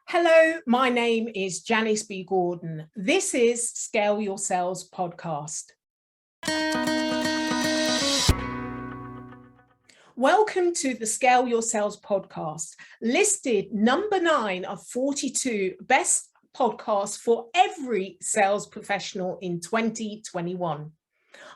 Hello, my name is Janice B. Gordon. This is Scale Your Sales podcast. Welcome to the Scale Your Sales podcast, listed number 9 of 42 best podcasts for every sales professional in 2021.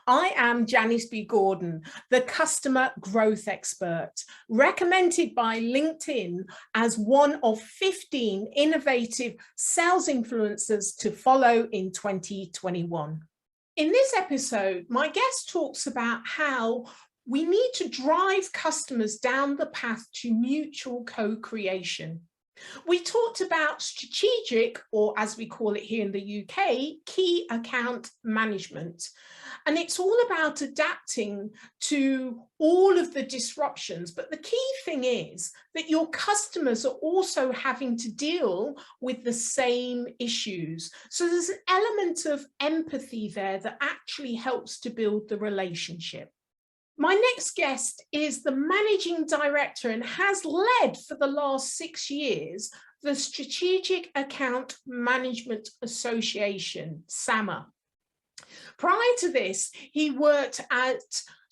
I am Janice B. Gordon, the customer growth expert, recommended by LinkedIn as one of 15 innovative sales influencers to follow in 2021. In this episode, my guest talks about how we need to drive customers down the path to mutual co-creation. We talked about strategic, or as we call it here in the UK, key account management. And it's all about adapting to all of the disruptions. But the key thing is that your customers are also having to deal with the same issues. So there's an element of empathy there that actually helps to build the relationship. My next guest is the managing director and has led for the last 6 years the Strategic Account Management Association, SAMA. Prior to this, he worked at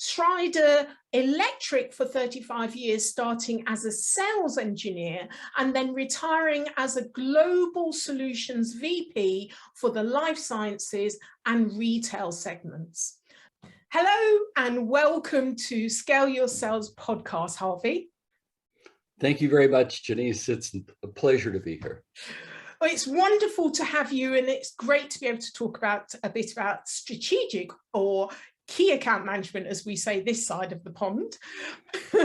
Schneider Electric for 35 years, starting as a sales engineer and then retiring as a global solutions VP for the life sciences and retail segments. Hello and welcome to Scale Your Sales podcast, Harvey. Thank you very much, Janice. It's a pleasure to be here. Well, it's wonderful to have you, and it's great to be able to talk about a bit about strategic or key account management, as we say this side of the pond. First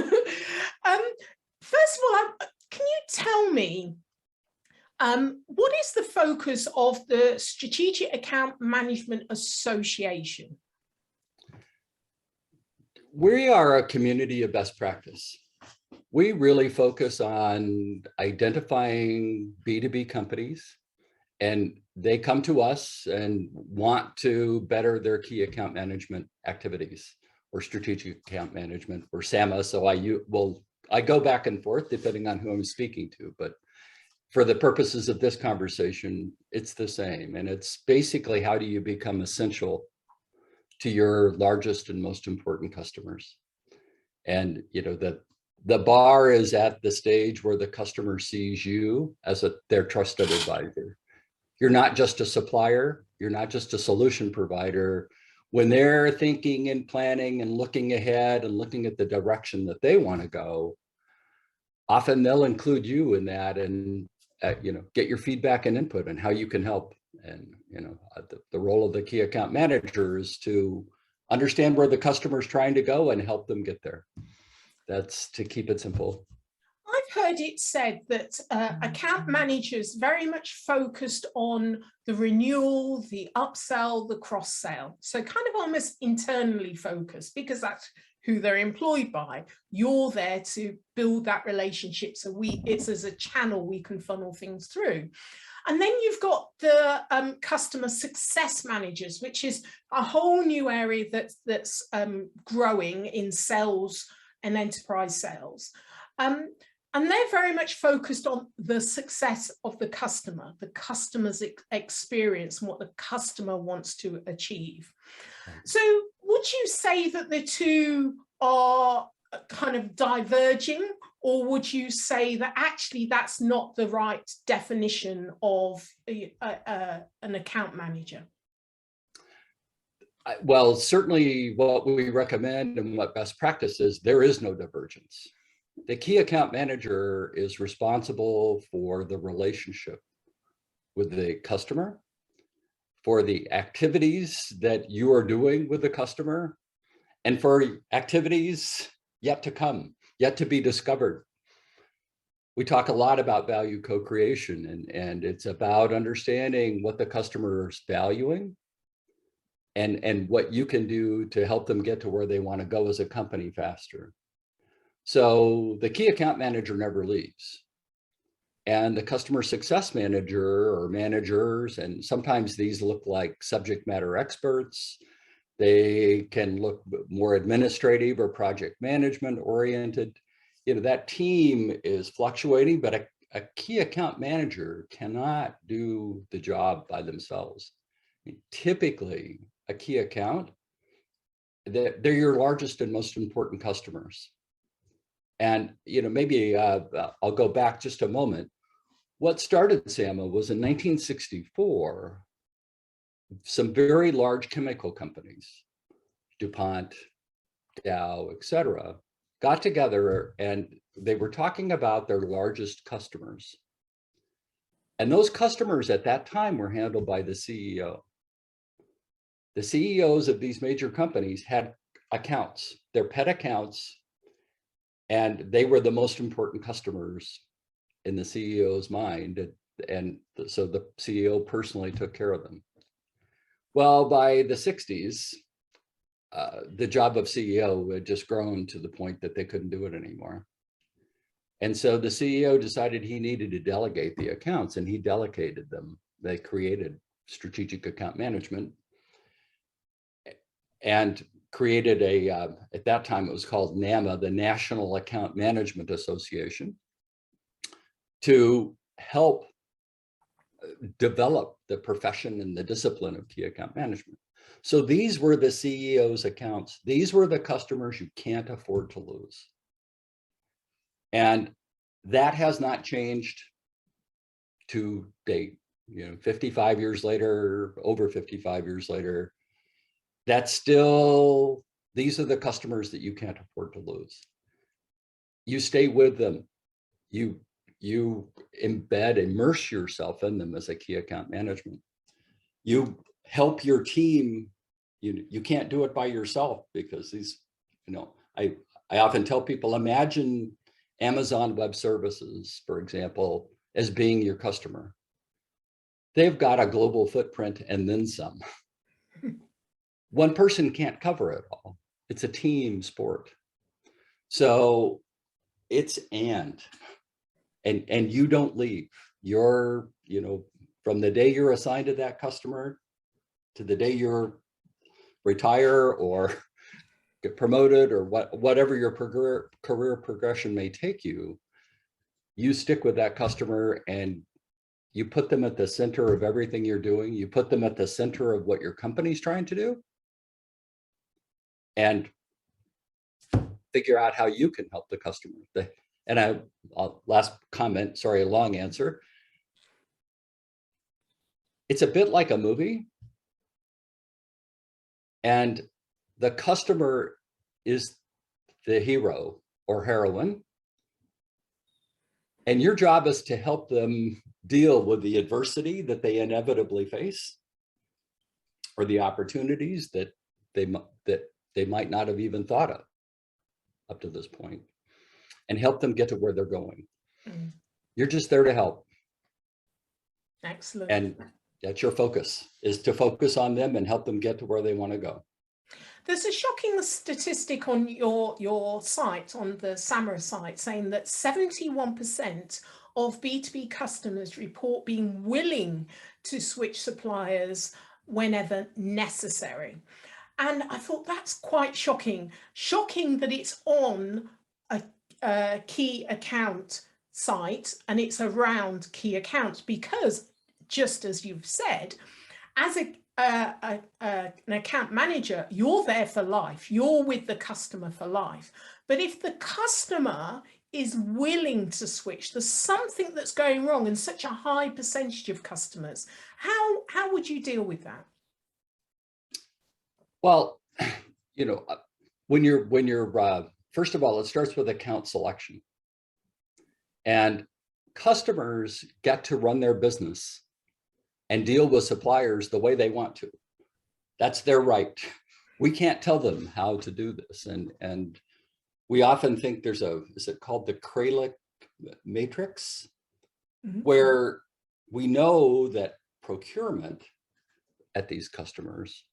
of all, can you tell me what is the focus of the Strategic Account Management Association? We are a community of best practice. We really focus on identifying B2B companies, and they come to us and want to better their key account management activities or strategic account management or SAMA. So I go back and forth depending on who I'm speaking to, but for the purposes of this conversation, it's the same. And it's basically, how do you become essential to your largest and most important customers? And the bar is at the stage where the customer sees you as their trusted advisor. You're not just a supplier, you're not just a solution provider. When they're thinking and planning and looking ahead and looking at the direction that they want to go, often they'll include you in that and get your feedback and input on how you can help. And the role of the key account manager is to understand where the customer is trying to go and help them get there. That's to keep it simple. I've heard it said that account managers very much focused on the renewal, the upsell, the cross-sale. So kind of almost internally focused, because that's who they're employed by. You're there to build that relationship. So it's as a channel we can funnel things through. And then you've got the customer success managers, which is a whole new area that's growing in sales and enterprise sales. And they're very much focused on the success of the customer's experience and what the customer wants to achieve. So would you say that the two are kind of diverging, or would you say that actually that's not the right definition of an account manager? Well, certainly what we recommend and what best practice is, there is no divergence. The key account manager is responsible for the relationship with the customer, for the activities that you are doing with the customer, and for activities yet to come, yet to be discovered. We talk a lot about value co-creation, and it's about understanding what the customer is valuing and what you can do to help them get to where they want to go as a company faster. So the key account manager never leaves. And the customer success manager or managers, and sometimes these look like subject matter experts, they can look more administrative or project management oriented. That team is fluctuating, but a key account manager cannot do the job by themselves. Typically, a key account, they're your largest and most important customers. And, maybe I'll go back just a moment. What started SAMA was in 1964, some very large chemical companies, DuPont, Dow, et cetera, got together and they were talking about their largest customers. And those customers at that time were handled by the CEO. The CEOs of these major companies had accounts, their pet accounts, and they were the most important customers in the CEO's mind. And so the CEO personally took care of them. Well, by the 60s, the job of CEO had just grown to the point that they couldn't do it anymore. And so the CEO decided he needed to delegate the accounts, and he delegated them. They created strategic account management and created at that time it was called NAMA, the National Account Management Association, to help develop the profession and the discipline of key account management. So these were the CEO's accounts. These were the customers you can't afford to lose. And that has not changed to date. 55 years later, over 55 years later, that's still, these are the customers that you can't afford to lose. You stay with them. You immerse yourself in them as a key account management. You help your team. You can't do it by yourself because these, I often tell people, imagine Amazon Web Services, for example, as being your customer. They've got a global footprint and then some. One person can't cover it all. It's a team sport. So it's and you don't leave. You're, from the day you're assigned to that customer to the day you're retire or get promoted or whatever your career progression may take you, you stick with that customer and you put them at the center of everything you're doing. You put them at the center of what your company's trying to do and figure out how you can help the customer. And last comment, sorry, a long answer. It's a bit like a movie, and the customer is the hero or heroine, and your job is to help them deal with the adversity that they inevitably face or the opportunities that they might not have even thought of up to this point, and help them get to where they're going. You're just there to help. Excellent. And that's your focus, is to focus on them and help them get to where they want to go. There's a shocking statistic on your site, on the SAMA site, saying that 71% of B2B customers report being willing to switch suppliers whenever necessary. And I thought that's quite shocking. Shocking that it's on a key account site and it's around key accounts, because just as you've said, as an account manager, you're there for life. You're with the customer for life. But if the customer is willing to switch, there's something that's going wrong in such a high percentage of customers. How would you deal with that? Well, when you're first of all, it starts with account selection, and customers get to run their business and deal with suppliers the way they want to. That's their right. We can't tell them how to do this. And we often think there's is it called the Kralik matrix, where we know that procurement at these customers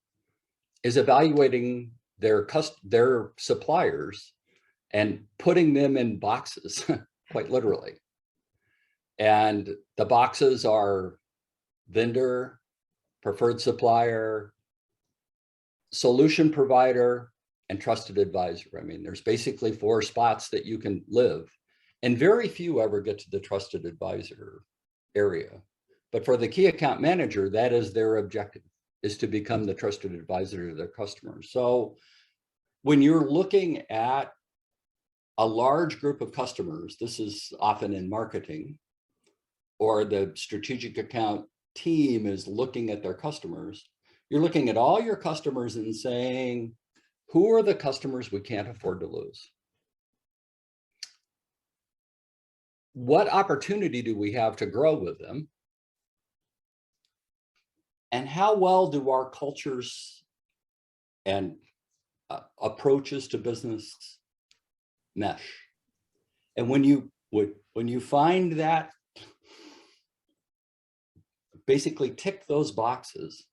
is evaluating their suppliers and putting them in boxes, quite literally. And the boxes are vendor, preferred supplier, solution provider, and trusted advisor. I mean, there's basically 4 spots that you can live. And very few ever get to the trusted advisor area. But for the key account manager, that is their objective, is to become the trusted advisor to their customers. So when you're looking at a large group of customers, this is often in marketing, or the strategic account team is looking at their customers, you're looking at all your customers and saying, who are the customers we can't afford to lose? What opportunity do we have to grow with them? And how well do our cultures and approaches to business mesh? And when you find that, basically tick those boxes,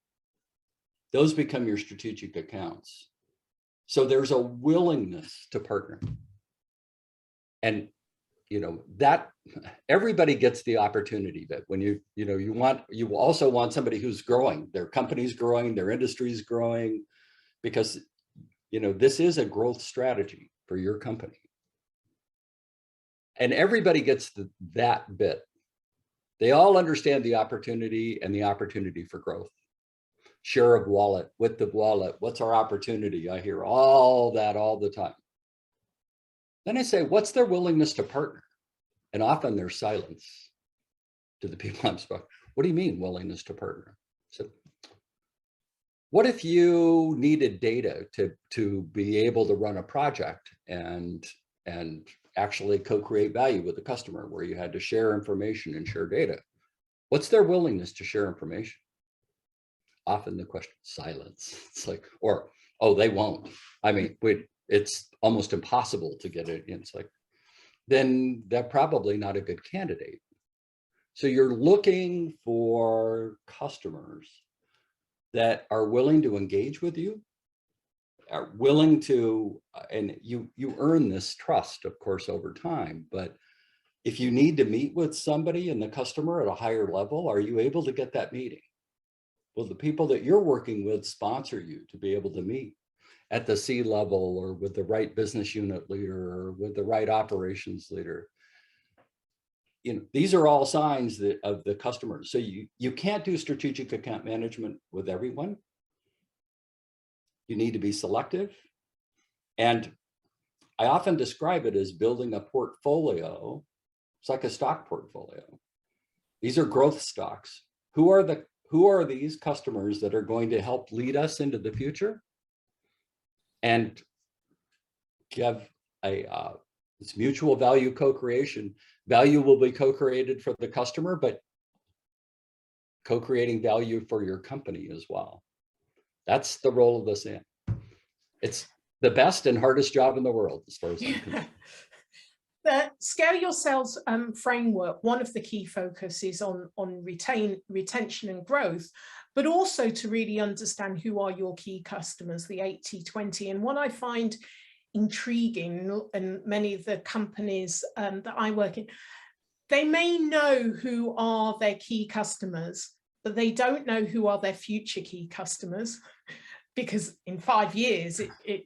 those become your strategic accounts. So there's a willingness to partner. And that everybody gets the opportunity, that when you also want somebody who's growing, their company's growing, their industry's growing, because this is a growth strategy for your company. And everybody gets that bit. They all understand the opportunity and the opportunity for growth. Share of wallet, width of wallet, what's our opportunity? I hear all that all the time. Then I say, what's their willingness to partner? And often there's silence to the people I'm speaking. What do you mean willingness to partner? So what if you needed data to be able to run a project and actually co-create value with the customer, where you had to share information and share data? What's their willingness to share information? Often the question, silence. It's like, or, oh, they won't. I mean, it's almost impossible to get it. It's like, then they're probably not a good candidate. So you're looking for customers that are willing to engage with you, are willing to, and you earn this trust, of course, over time. But if you need to meet with somebody and the customer at a higher level, are you able to get that meeting? Will the people that you're working with sponsor you to be able to meet at the C level, or with the right business unit leader, or with the right operations leader? These are all signs of the customers. So you can't do strategic account management with everyone. You need to be selective. And I often describe it as building a portfolio. It's like a stock portfolio. These are growth stocks. Who are these customers that are going to help lead us into the future? And give it's mutual value co-creation. Value will be co-created for the customer, but co-creating value for your company as well. That's the role of the SAM. It's the best and hardest job in the world, as far as I'm concerned. The Scale Your Sales framework, one of the key focus is on retention and growth, but also to really understand who are your key customers, the 80-20. And what I find intriguing, and many of the companies that I work in, they may know who are their key customers, but they don't know who are their future key customers, because in 5 years,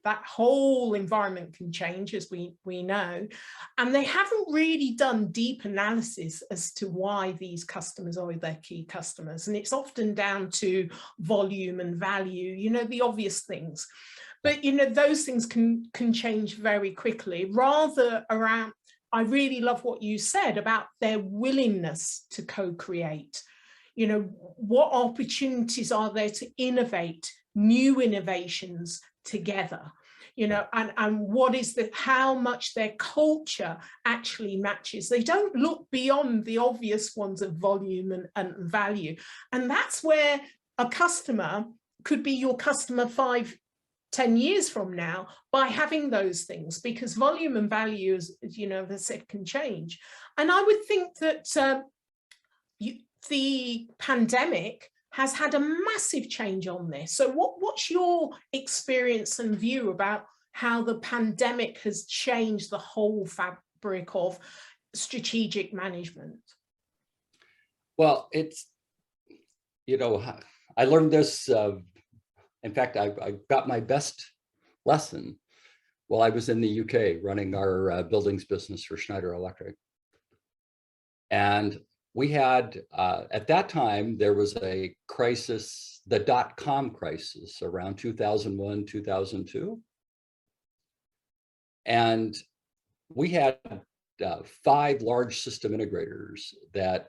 that whole environment can change, as we know. And they haven't really done deep analysis as to why these customers are their key customers. And it's often down to volume and value, the obvious things. But, those things can change very quickly. Rather around, I really love what you said about their willingness to co-create. What opportunities are there to innovate, new innovations together, and what is how much their culture actually matches. They don't look beyond the obvious ones of volume and value. And that's where a customer could be your customer 5-10 years from now, by having those things, because volume and value, as I said, can change. And I would think that the pandemic has had a massive change on this. So what's your experience and view about how the pandemic has changed the whole fabric of strategic management? Well, it's, I learned this, in fact, I got my best lesson Well, I was in the UK running our buildings business for Schneider Electric. And we had, at that time, there was a crisis, the dot-com crisis around 2001, 2002. And we had 5 large system integrators that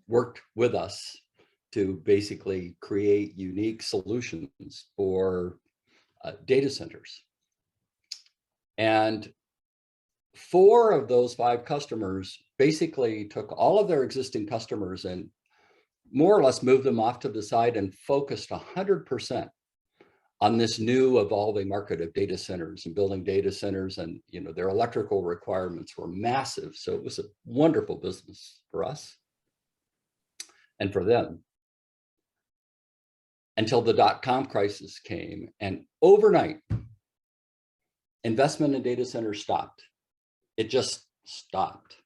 worked with us to basically create unique solutions for data centers. And 4 of those 5 customers basically took all of their existing customers and more or less moved them off to the side and focused 100% on this new evolving market of data centers and building data centers. And their electrical requirements were massive. So it was a wonderful business for us and for them, until the dot-com crisis came, and overnight, investment in data centers stopped. It just stopped.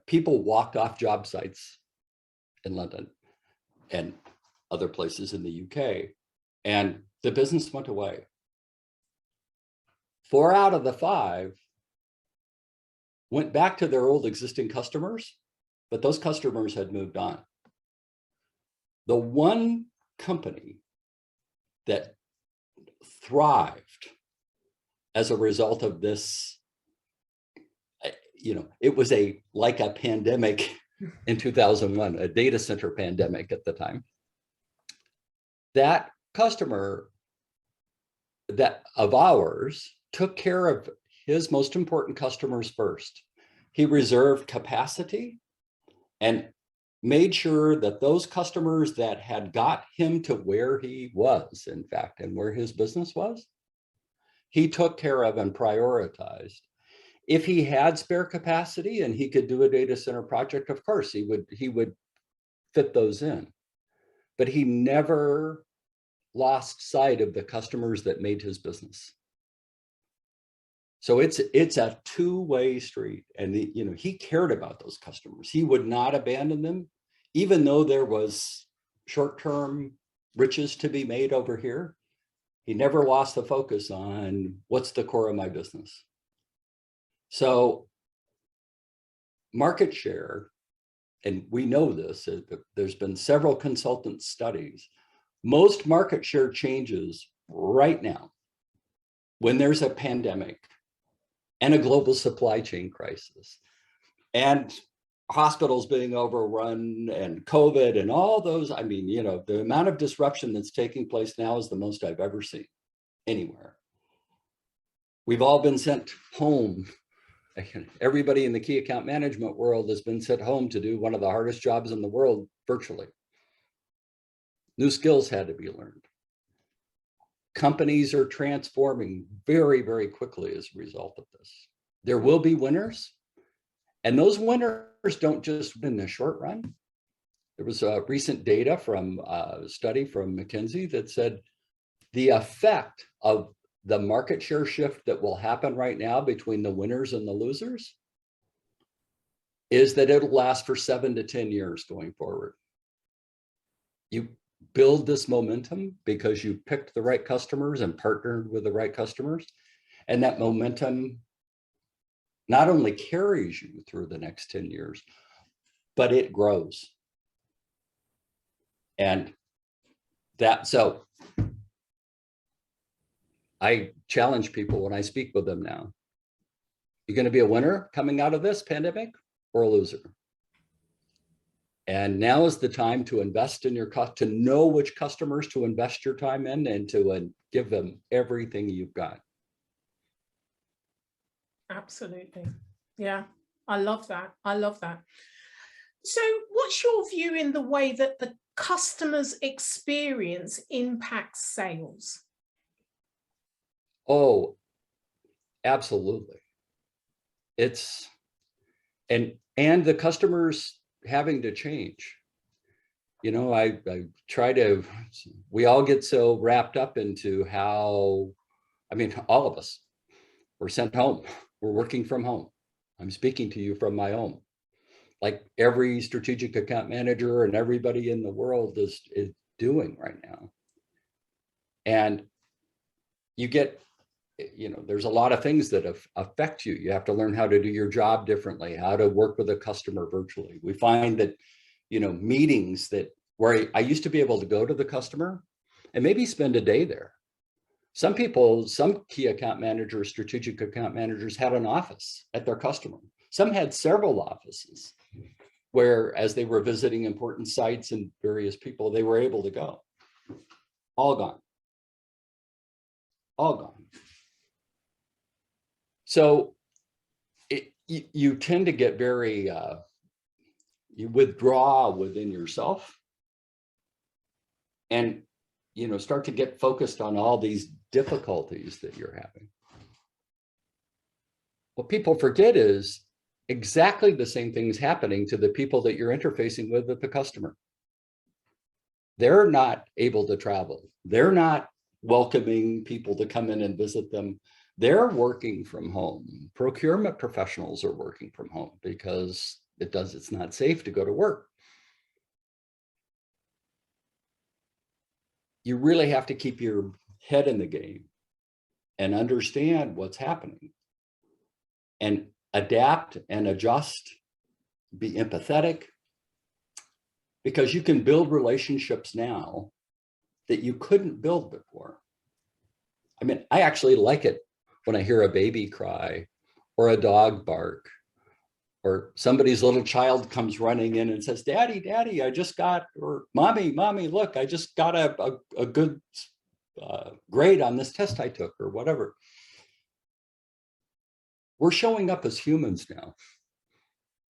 People walked off job sites in London and other places in the UK, and the business went away. 4 out of the 5 went back to their old existing customers, but those customers had moved on. The one company that thrived as a result of this, it was like a pandemic in 2001, a data center pandemic at the time. That customer of ours took care of his most important customers first. He reserved capacity and made sure that those customers that had got him to where he was, in fact, and where his business was, he took care of and prioritized. If he had spare capacity and he could do a data center project, of course, he would fit those in. But he never lost sight of the customers that made his business. So it's a two-way street, and he cared about those customers. He would not abandon them, even though there was short-term riches to be made over here. He never lost the focus on what's the core of my business. So market share, and we know this, there's been several consultant studies. Most market share changes right now when there's a pandemic and a global supply chain crisis and hospitals being overrun and COVID and all those. I mean, the amount of disruption that's taking place now is the most I've ever seen anywhere. We've all been sent home. Everybody in the key account management world has been sent home to do one of the hardest jobs in the world virtually. New skills had to be learned. Companies are transforming very, very quickly as a result of this. There will be winners, and those winners don't just win in the short run. There was a recent data from a study from McKinsey that said the effect of the market share shift that will happen right now between the winners and the losers is that it'll last for 7 to 10 years going forward. You build this momentum because you picked the right customers and partnered with the right customers. And that momentum not only carries you through the next 10 years, but it grows. And so I challenge people when I speak with them now. You're going to be a winner coming out of this pandemic or a loser? And now is the time to invest in to know which customers to invest your time in and to give them everything you've got. Absolutely. Yeah, I love that. I love that. So what's your view in the way that the customer's experience impacts sales? Oh, absolutely. And the customers having to change. I try to, we all get so wrapped up into how, all of us, we're sent home, we're working from home. I'm speaking to you from my home. Like every strategic account manager and everybody in the world is doing right now. And you get there's a lot of things that affect you. You have to learn how to do your job differently, how to work with a customer virtually. We find that, meetings where I used to be able to go to the customer and maybe spend a day there. Some key account managers, strategic account managers had an office at their customer. Some had several offices where, as they were visiting important sites and various people, they were able to go. All gone. All gone. So you tend to get very, you withdraw within yourself and, start to get focused on all these difficulties that you're having. What people forget is exactly the same things happening to the people that you're interfacing with at the customer. They're not able to travel. They're not welcoming people to come in and visit them. They're working from home. Procurement professionals are working from home because it's not safe to go to work. You really have to keep your head in the game and understand what's happening and adapt and adjust, be empathetic, because you can build relationships now that you couldn't build before. I mean, I actually like it when I hear a baby cry or a dog bark or somebody's little child comes running in and says, Daddy, Daddy, I just got, or Mommy, Mommy, look, I just got a good grade on this test I took, or whatever. We're showing up as humans now,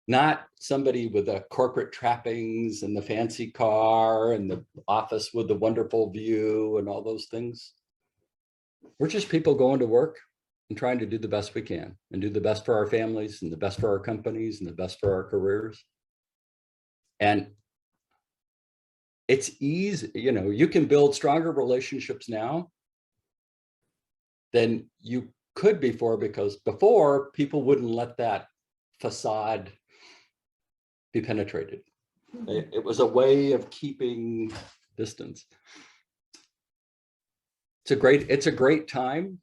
not somebody with the corporate trappings and the fancy car and the office with the wonderful view and all those things. We're just people going to work and trying to do the best we can and do the best for our families and the best for our companies and the best for our careers. And it's easy, you can build stronger relationships now than you could before, because before people wouldn't let that facade be penetrated. It was a way of keeping distance. It's a great time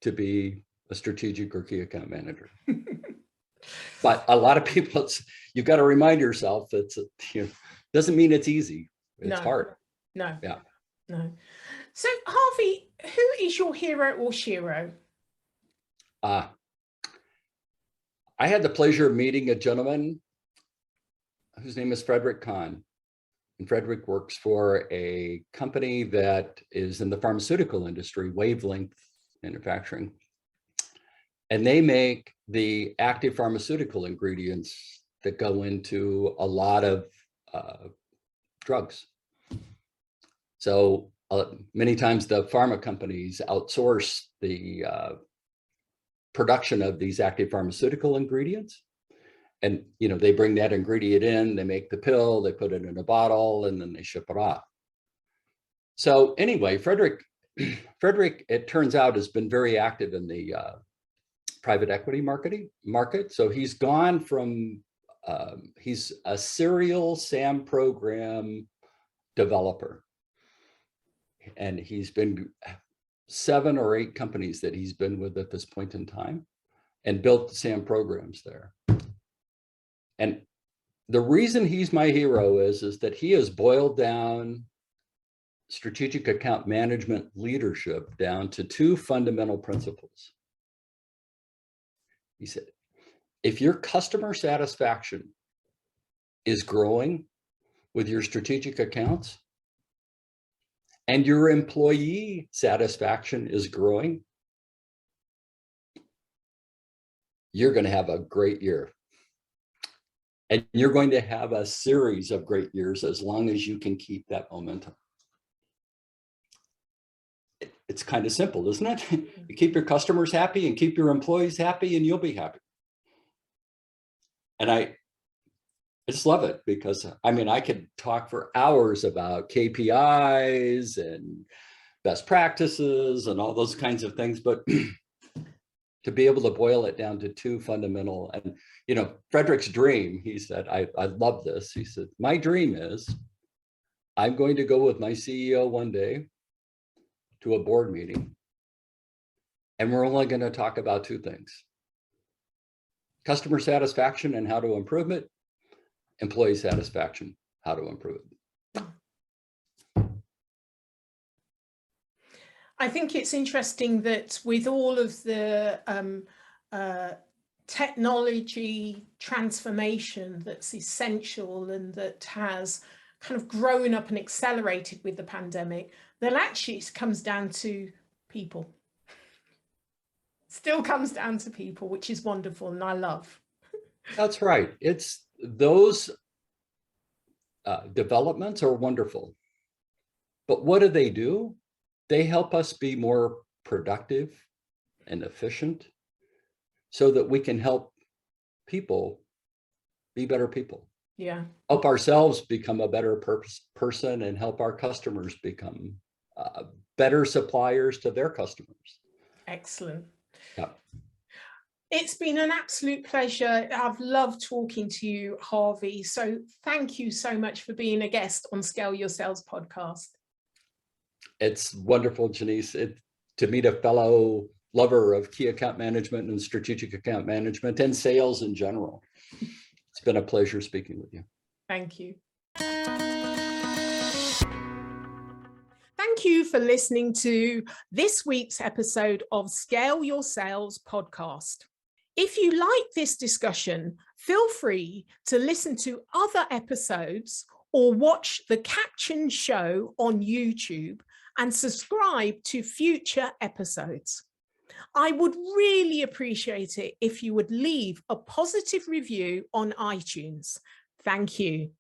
to be a strategic or key account manager. But a lot of people, you've got to remind yourself doesn't mean it's easy. It's hard. No. Yeah. No. So Harvey, who is your hero or shero? I had the pleasure of meeting a gentleman whose name is Frederick Kahn. And Frederick works for a company that is in the pharmaceutical industry, Wavelength Manufacturing. And they make the active pharmaceutical ingredients that go into a lot of drugs. So many times the pharma companies outsource the production of these active pharmaceutical ingredients. And, they bring that ingredient in, they make the pill, they put it in a bottle, and then they ship it off. So anyway, Frederick, it turns out, has been very active in the private equity market. So he's gone from, he's a serial SAM program developer. And he's been 7 or 8 companies that he's been with at this point in time and built the SAM programs there. And the reason he's my hero is that he has boiled down strategic account management leadership down to 2 fundamental principles. He said, if your customer satisfaction is growing with your strategic accounts and your employee satisfaction is growing, you're going to have a great year. And you're going to have a series of great years as long as you can keep that momentum. It's kind of simple, isn't it? You keep your customers happy and keep your employees happy and you'll be happy. And I just love it because, I could talk for hours about KPIs and best practices and all those kinds of things, but to be able to boil it down to 2 fundamental, and Frederick's dream, he said, I love this. He said, my dream is I'm going to go with my CEO one day to a board meeting And we're only going to talk about two things: customer satisfaction and how to improve it, employee satisfaction, how to improve it. I think it's interesting that with all of the technology transformation that's essential and that has kind of grown up and accelerated with the pandemic, that actually it comes down to people. Still comes down to people, which is wonderful and I love. That's right. It's those developments are wonderful. But what do? They help us be more productive and efficient so that we can help people be better people. Yeah. Help ourselves become a better person and help our customers become better suppliers to their customers. Excellent. Yeah. It's been an absolute pleasure. I've loved talking to you, Harvey. So thank you so much for being a guest on Scale Your Sales podcast. It's wonderful, Janice, to meet a fellow lover of key account management and strategic account management and sales in general. It's been a pleasure speaking with you. Thank you. Thank you for listening to this week's episode of Scale Your Sales podcast. If you like this discussion, feel free to listen to other episodes or watch the captioned show on YouTube and subscribe to future episodes. I would really appreciate it if you would leave a positive review on iTunes. Thank you.